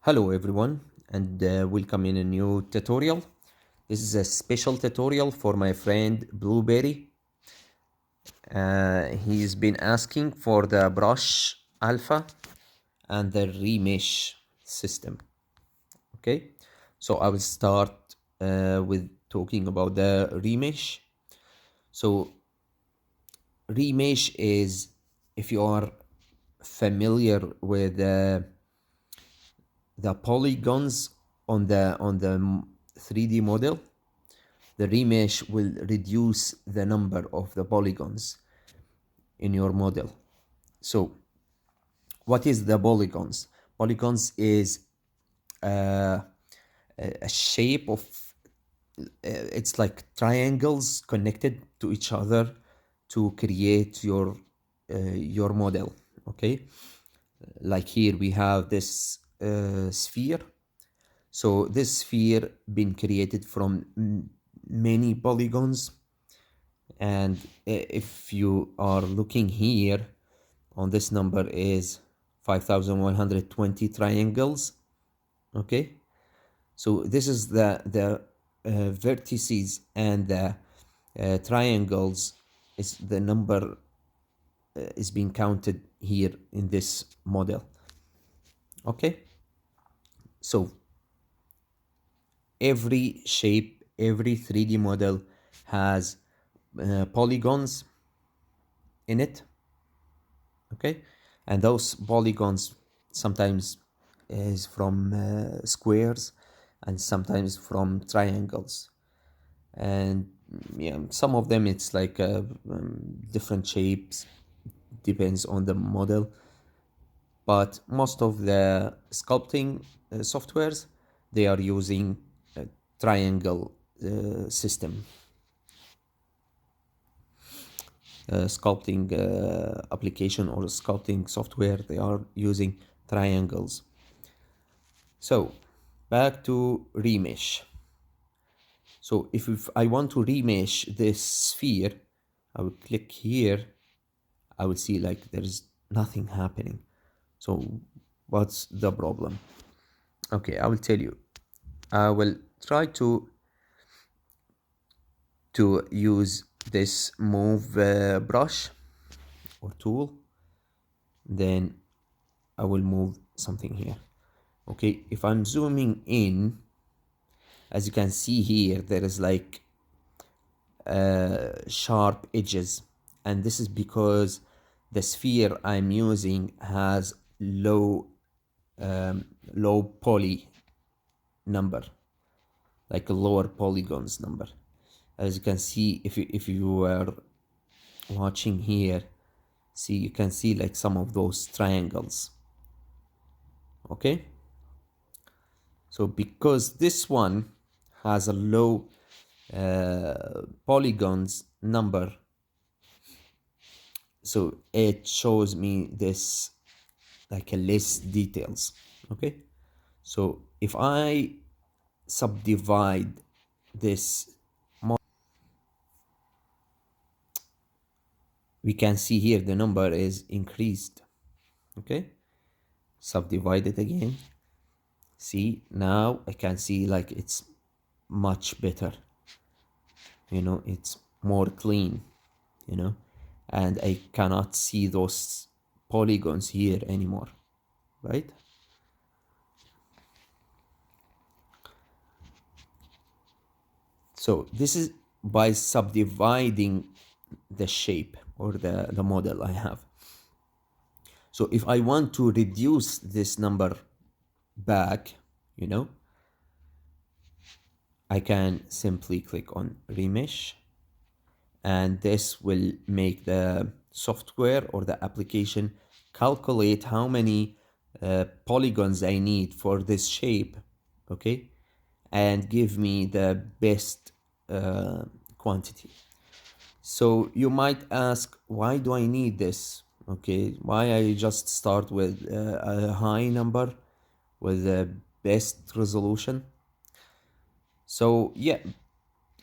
Hello everyone and welcome in a new tutorial. This is a special tutorial for my friend Blueberry. He's been asking for the brush alpha and the remesh system. Okay, so I will start with talking about the remesh. So remesh is, if you are familiar with the polygons on the 3D model, the remesh will reduce the number of the polygons in your model. So what is the polygons? Polygons is uh, a shape of it's like triangles connected to each other to create your model. Okay, like here we have this sphere. So this sphere been created from many polygons, and if you are looking here on this number is 5120 triangles. Okay, so this is the vertices and the triangles is the number is being counted here in this model. Okay, so every shape, every 3D model has polygons in it. Okay, and those polygons sometimes is from squares and sometimes from triangles, and yeah, some of them it's like different shapes, depends on the model, but most of the sculpting softwares, they are using a triangle system. Sculpting application or sculpting software, they are using triangles. So back to remesh. So if I want to remesh this sphere, I will click here. I will see like there's nothing happening. So what's the problem? Okay, I will tell you. I will try to use this move brush or tool. Then I will move something here. Okay, if I'm zooming in, as you can see here, there is like sharp edges, and this is because the sphere I'm using has low poly number, like a lower polygons number. As you can see, if you were watching here, see, you can see like some of those triangles. Okay, so because this one has a low polygons number, so it shows me this like a less details. Okay, so if I subdivide this, we can see here the number is increased. Okay, subdivide it again. See, now I can see like it's much better, it's more clean, and I cannot see those polygons here anymore, right? So this is by subdividing the shape or the model I have. So if I want to reduce this number back, I can simply click on remesh, and this will make the software or the application calculate how many polygons I need for this shape, okay, and give me the best quantity. So you might ask, why do I need this? Okay, why I just start with a high number with the best resolution? So yeah,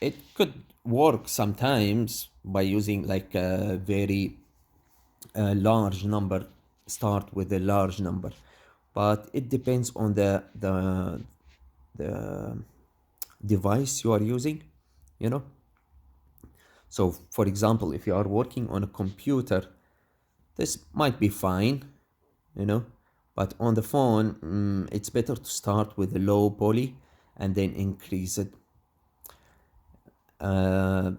it could work sometimes by using like a very large number, start with a large number. but it depends on the device you are using, you know. So for example, if you are working on a computer, this might be fine, you know, but on the phone, it's better to start with a low poly and then increase it. uh,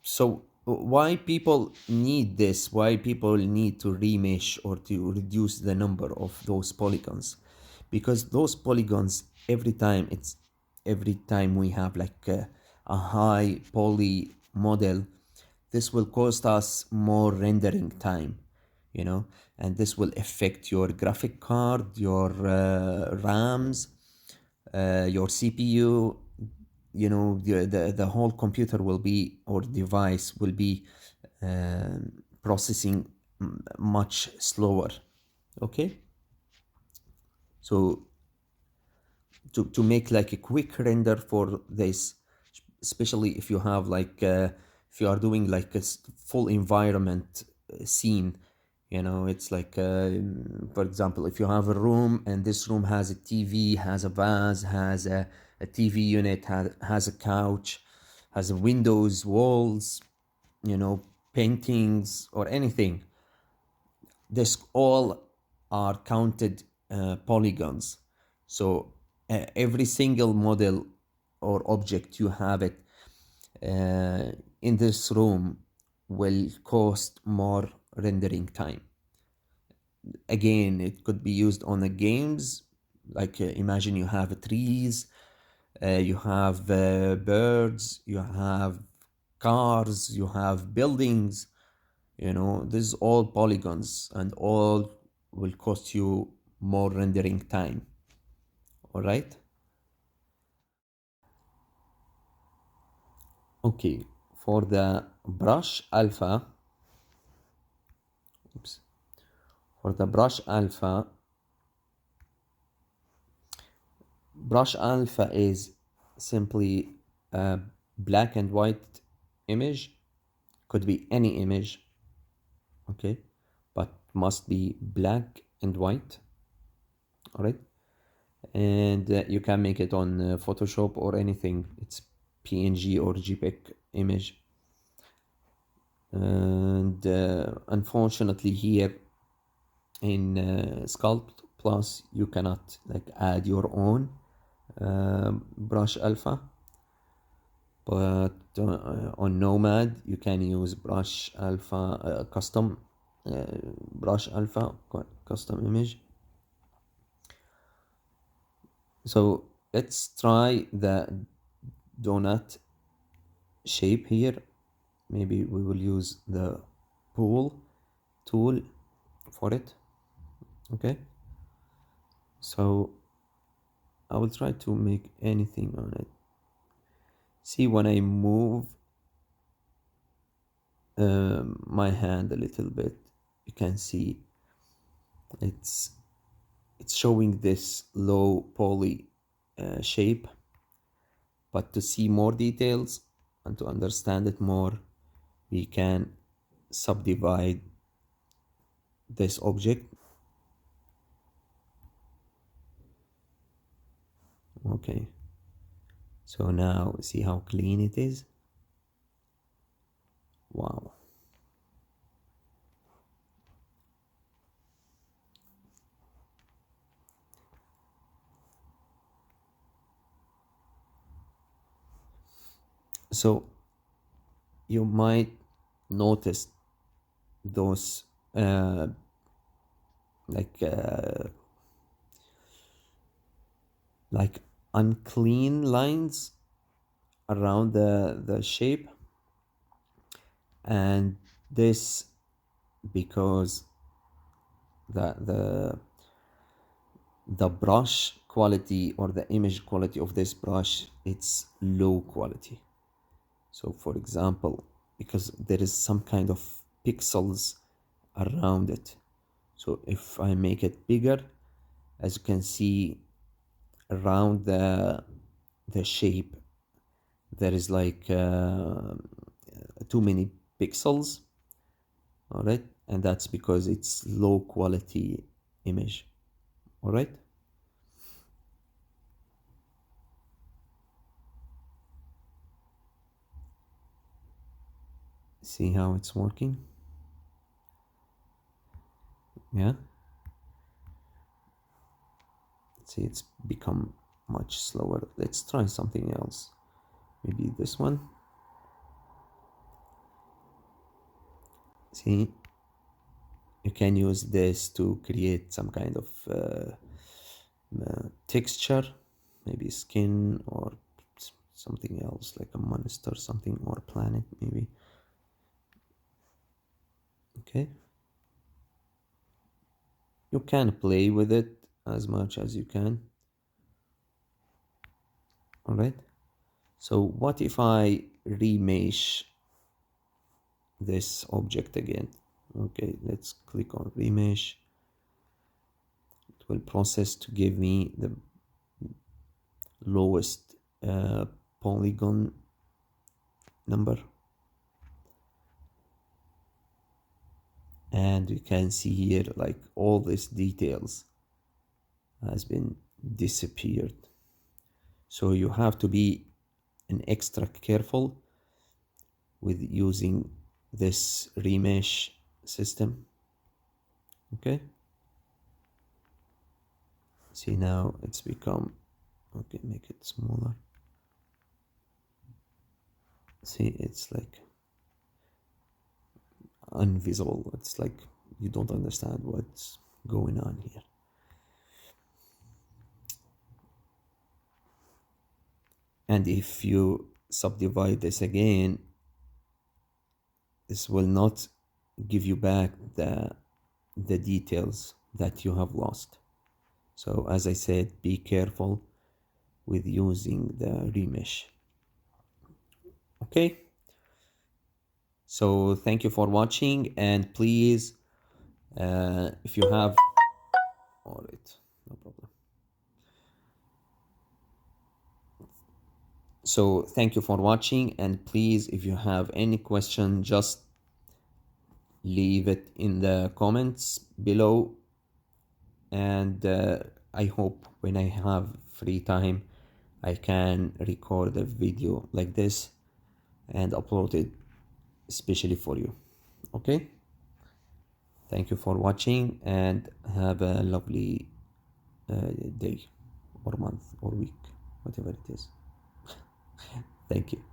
so why people need this, why people need to remesh or to reduce the number of those polygons? Because those polygons, every time we have like a high poly model, this will cost us more rendering time, you know, and this will affect your graphic card, your rams, your CPU, you know, the whole computer will be, or device will be processing much slower. Okay, so to make like a quick render for this, especially if you have like if you are doing like a full environment scene, you know, it's like for example, if you have a room and this room has a TV, has a vase, has a TV unit, has a couch, has a windows, walls, you know, paintings or anything, this all are counted polygons. So every single model or object you have it in this room will cost more rendering time. Again, it could be used on the games, like imagine you have trees, you have birds, you have cars, you have buildings, you know, this is all polygons and all will cost you more rendering time. All right. Okay, for the brush alpha, oops, for the brush alpha is simply a black and white image, could be any image, okay, but must be black and white. All right, and you can make it on Photoshop or anything. It's PNG or JPEG image. And unfortunately here in Sculpt Plus you cannot like add your own brush alpha, but on Nomad you can use brush alpha, custom brush alpha, custom image. So let's try the donut shape here. Maybe we will use the pool tool for it. Okay, so I will try to make anything on it. See, when I move my hand a little bit, you can see it's showing this low poly shape. But to see more details and to understand it more, we can subdivide this object. Okay, so now see how clean it is. Wow. So you might notice those like uh, like unclean lines around the shape, and this because the the brush quality or the image quality of this brush, it's low quality. So for example, because there is some kind of pixels around it, so if I make it bigger, as you can see around the shape, there is like too many pixels. All right, and that's because it's low quality image. All right. See how it's working? Yeah. See, it's become much slower. Let's try something else. Maybe this one. See, you can use this to create some kind of texture, maybe skin or something else like a monster, something, or a planet maybe. Okay. You can play with it as much as you can. All right. So what if I remesh this object again? Okay, let's click on remesh. It will process to give me the lowest polygon number. And you can see here like all these details has been disappeared. So you have to be an extra careful with using this remesh system. Okay, see now it's become, okay, make it smaller. See, it's like invisible. It's like you don't understand what's going on here. And if you subdivide this again, this will not give you back the details that you have lost. So as I said, be careful with using the remesh. Okay, so thank you for watching, and please if you have, all right, no problem. So thank you for watching, and please, if you have any question, just leave it in the comments below. And I hope when I have free time I can record a video like this and upload it especially for you. Okay, thank you for watching, and have a lovely day or month or week, whatever it is. Thank you.